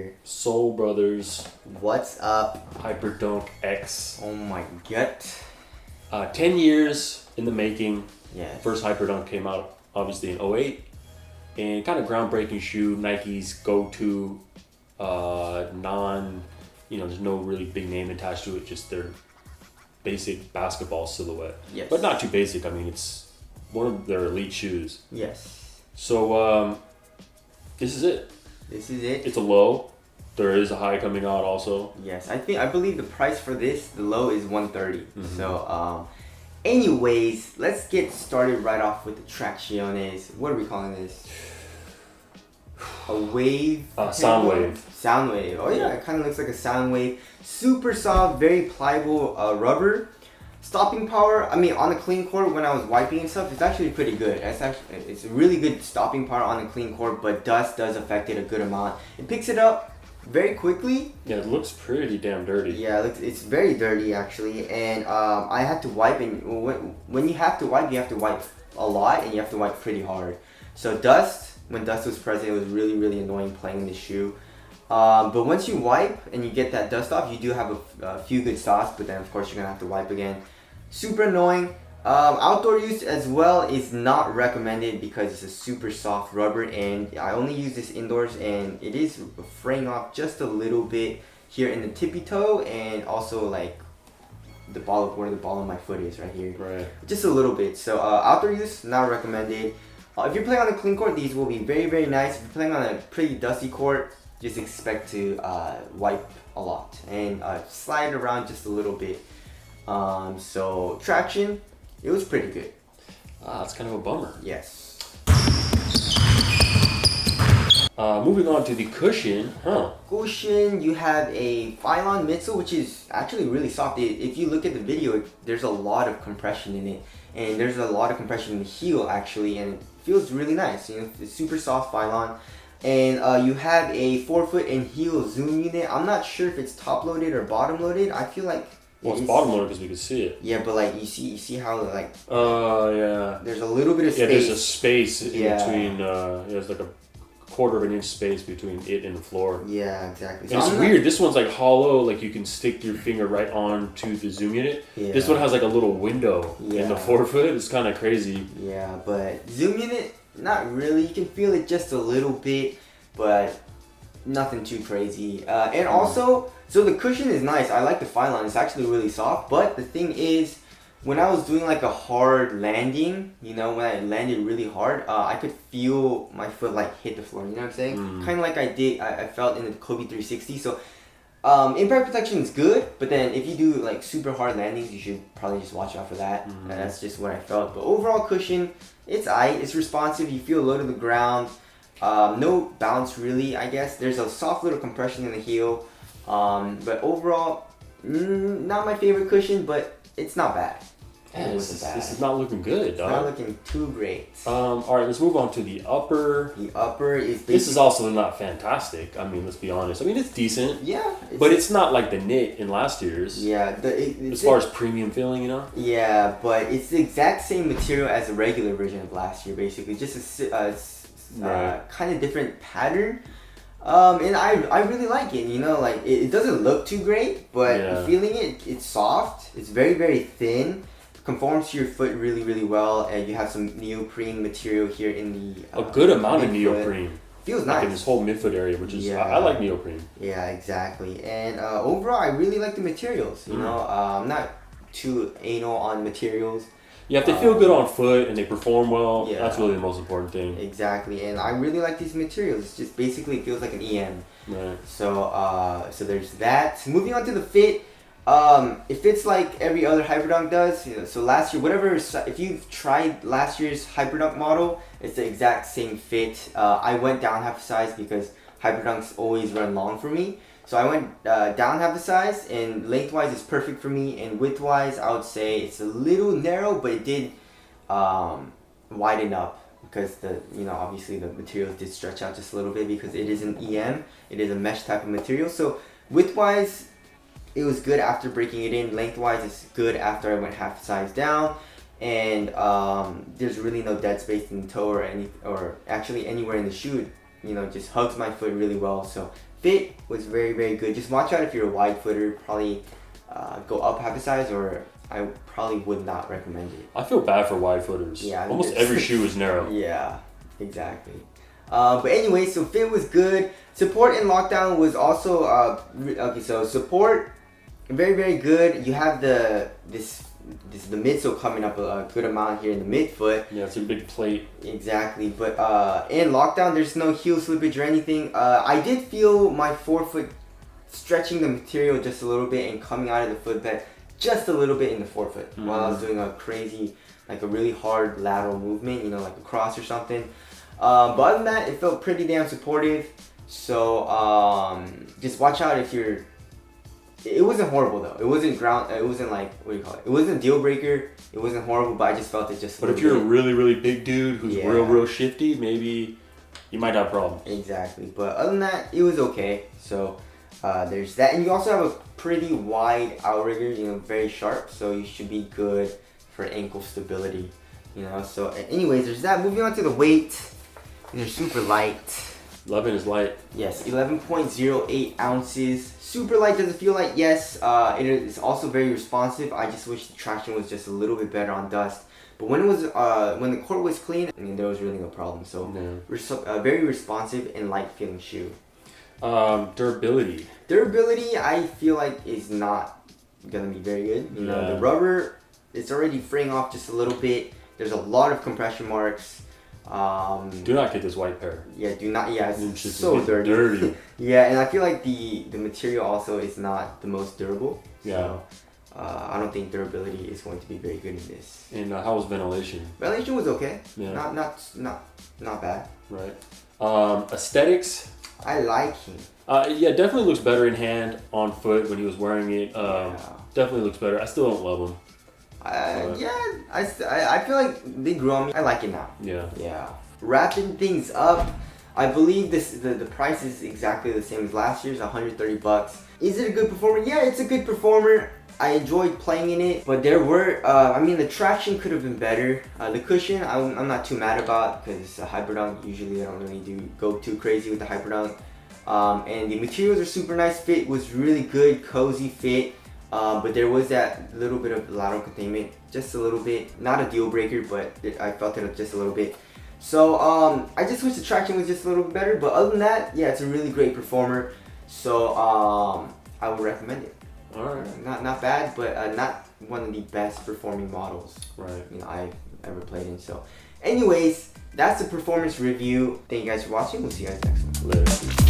here. Soul Brothers. What's up? Hyperdunk X. Oh my god. 10 years in the making. Yes. First Hyperdunk came out obviously in 08. And kind of groundbreaking shoe. Nike's go-to there's no really big name attached to it. Just their basic basketball silhouette. Yes. But not too basic. I mean, it's one of their elite shoes. Yes. So this is it. This is it. It's a low. There is a high coming out also. Yes, I believe the price for this, the low is 130. So anyways, let's get started right off with the tracciones. What are we calling this? A wave? Sound wave. Sound wave. Oh yeah, it kind of looks like a sound wave. Super soft, very pliable rubber. Stopping power, I mean, on a clean court when I was wiping and stuff, it's actually pretty good. It's a really good stopping power on a clean court, but dust does affect it a good amount. It picks it up very quickly. Yeah, it looks pretty damn dirty. Yeah, it's very dirty actually, and I had to wipe, and when you have to wipe a lot, and you have to wipe pretty hard. So when dust was present, it was really, really annoying playing this shoe. But once you wipe and you get that dust off, you do have a few good stops, but then of course you're gonna have to wipe again. Super annoying. Outdoor use as well is not recommended because it's a super soft rubber, and I only use this indoors, and it is fraying off just a little bit here in the tippy toe, and also like the ball of where the ball of my foot is right here. Right. Just a little bit. So outdoor use, not recommended. If you're playing on a clean court, these will be very, very nice. If you're playing on a pretty dusty court, just expect to wipe a lot and slide around just a little bit. So traction, it was pretty good. That's kind of a bummer. Yes. Moving on to the cushion. Cushion, you have a Phylon midsole, which is actually really soft. If you look at the video, there's a lot of compression in it, and there's a lot of compression in the heel actually, and it feels really nice. You know, it's super soft Phylon. And you have a forefoot and heel zoom unit. I'm not sure if it's top loaded or bottom loaded. I feel like it's bottom loaded because we can see it. Yeah, but like you see how like yeah, there's a little bit of space. Yeah, there's a space in between. There's like a quarter of an inch space between it and the floor. Yeah, exactly. So it's weird. This one's like hollow, like you can stick your finger right onto the zoom unit. Yeah. This one has like a little window in the forefoot. It's kind of crazy. Yeah, but zoom unit, not really. You can feel it just a little bit, but nothing too crazy. And also, so the cushion is nice. I like the Phylon. It's actually really soft. But the thing is, when I was doing like a hard landing, when I landed really hard, I could feel my foot like hit the floor. You know what I'm saying? Kind of like I felt in the Kobe 360. So impact protection is good, but then if you do like super hard landings, you should probably just watch out for that. And that's just what I felt. But overall cushion, it's aight. It's responsive. You feel low to the ground. No bounce really, I guess. There's a soft little compression in the heel. But overall, not my favorite cushion, but it's not bad. Yeah, this is not looking good, dog. It's not looking too great. Alright, let's move on to the upper. The upper is This is also not fantastic. I mean, let's be honest. I mean, it's decent. Yeah. But it's not like the knit in last year's. Yeah. As far as premium feeling, Yeah, but it's the exact same material as the regular version of last year, basically. Just a kind of different pattern. And I really like it, like it doesn't look too great, but feeling it's soft. It's very, very thin. Conforms to your foot really, really well, and you have some neoprene material here in the a good amount of midfoot. neoprene. Feels nice in this whole midfoot area, which is I like neoprene. Yeah, exactly. And overall, I really like the materials. I'm not too anal on materials. Yeah, if they feel good on foot and they perform well, Yeah. that's really the most important thing. Exactly, and I really like these materials. It's just basically feels like an EM. Right. So there's that. Moving on to the fit. It fits like every other Hyperdunk does. So last year, if you've tried last year's Hyperdunk model, it's the exact same fit. I went down half a size because Hyperdunks always run long for me. So I went down half a size, and lengthwise it's perfect for me, and widthwise I would say it's a little narrow, but it did widen up because obviously the materials did stretch out just a little bit because it is an EM. It is a mesh type of material. So widthwise, it was good after breaking it in. Lengthwise, it's good after I went half size down. And there's really no dead space in the toe or actually anywhere in the shoe. Just hugs my foot really well. So Fit was very, very good. Just watch out if you're a wide footer. Probably go up half a size, or I probably would not recommend it. I feel bad for wide footers. Yeah, almost every shoe is narrow. Yeah, exactly. But anyway, so fit was good. Support in lockdown was also okay. So support, very, very good. You have the midsole coming up a good amount here in the midfoot. Yeah, it's a big plate. Exactly. But in lockdown, there's no heel slippage or anything. I did feel my forefoot stretching the material just a little bit and coming out of the footbed just a little bit in the forefoot while I was doing a crazy, like a really hard lateral movement, you know, like a cross or something. But other than that, it felt pretty damn supportive. So just watch out if you're. It wasn't horrible though. It wasn't It wasn't like, what do you call it? It wasn't a deal breaker. It wasn't horrible, but I just felt it just. But if you're a really, really big dude who's real shifty, maybe you might have problems. Exactly. But other than that, it was okay. So there's that, and you also have a pretty wide outrigger. You know, very sharp. So you should be good for ankle stability. You know. So anyways, there's that. Moving on to the weight. They're super light. 11 is light. Yes, 11.08 ounces. Super light. Does it feel light? Yes. It is also very responsive. I just wish the traction was just a little bit better on dust. But when it was when the court was clean, I mean, there was really no problem. So very responsive and light feeling shoe. Durability. Durability, I feel like is not gonna be very good. You know, the rubber, it's already fraying off just a little bit. There's a lot of compression marks. Do not get this white pair. Yeah, do not. Yeah, it's so dirty. Yeah, and I feel like the material also is not the most durable. Yeah. So, I don't think durability is going to be very good in this. And how was ventilation? Ventilation was okay. Yeah. Not bad. Right. Aesthetics. I like him. Yeah, definitely looks better in hand, on foot when he was wearing it. Definitely looks better. I still don't love him. I feel like they grew on me. I like it now. Yeah. Wrapping things up, I believe the price is exactly the same as last year's, $130. Is it a good performer? Yeah, it's a good performer. I enjoyed playing in it, but there were, the traction could have been better. The cushion, I'm not too mad about, because it's a Hyperdunk. Usually I don't really go too crazy with the Hyperdunk. And the materials are super nice. Fit was really good, cozy fit. But there was that little bit of lateral containment, just a little bit. Not a deal breaker, but I felt it just a little bit. So I just wish the traction was just a little bit better. But other than that, yeah, it's a really great performer. So I would recommend it. All right. Not bad, but not one of the best performing models. Right. You know, I've ever played in. So, anyways, that's the performance review. Thank you guys for watching. We'll see you guys next one. Later.